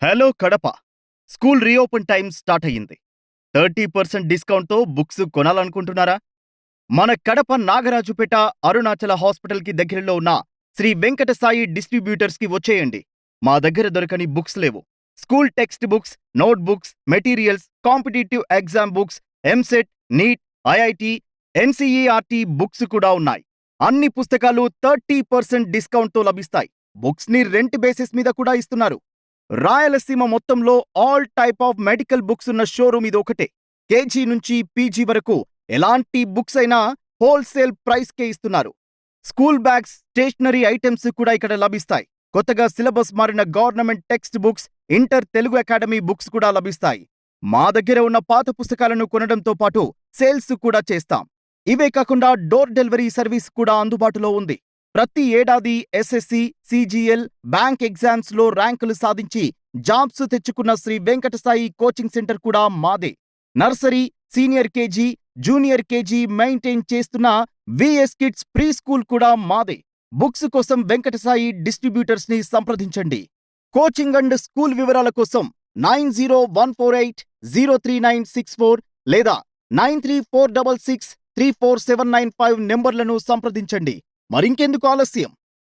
Hello Kadapa! School reopen time start అయ్యింది. 30% డిస్కౌంట్‌తో books కొనాలనుకుంటున్నారా? మన కడప నాగరాజుపేట అరుణాచల హాస్పిటల్‌కి దగ్గరలో ఉన్న శ్రీ వెంకట సాయి డిస్ట్రిబ్యూటర్స్‌కి వచ్చేయండి. మా దగ్గర దొరకని బుక్స్ లేవు. School text books, note books, materials, competitive exam books, EAMCET, NEET, IIT, NCERT books కూడా ఉన్నాయి. అన్ని పుస్తకాలు 30% డిస్కౌంట్‌తో లభిస్తాయి. బుక్స్‌ని రెంట్ బేసిస్ మీద కూడా ఇస్తున్నారు. రాయలసీమ మొత్తంలో all type of medical books ఉన్న షోరూమ్ ఇదొకటే. కేజీ నుంచి పీజీ వరకు ఎలాంటి బుక్స్ అయినా హోల్‌సేల్ ప్రైస్‌కే ఇస్తున్నారు. స్కూల్ బ్యాగ్స్, స్టేషనరీ ఐటెమ్స్ కూడా ఇక్కడ లభిస్తాయి. కొత్తగా సిలబస్ మారిన government text books, inter Telugu academy books కూడా లభిస్తాయి. మా దగ్గర ఉన్న పాత పుస్తకాలను కొనడంతో పాటు సేల్స్ కూడా చేస్తాం. ఇవే కాకుండా డోర్ డెలివరీ సర్వీస్ కూడా అందుబాటులో ఉంది. ప్రతి ఏడాది ఎస్ఎస్సి, సీజీఎల్, బ్యాంక్ ఎగ్జామ్స్‌లో ర్యాంకులు సాధించి జాబ్స్ తెచ్చుకున్న శ్రీ వెంకట సాయి కోచింగ్ సెంటర్ కూడా మాదే. Nursery, senior KG, junior KG maintain చేస్తున్న విఎస్ కిడ్స్ ప్రీ స్కూల్ కూడా మాదే. బుక్స్ కోసం వెంకట సాయి డిస్ట్రిబ్యూటర్స్‌ని సంప్రదించండి. కోచింగ్ అండ్ స్కూల్ వివరాల కోసం 9014803964 లేదా 9346634795 నెంబర్లను సంప్రదించండి. మరింకెందుకు ఆలస్యం?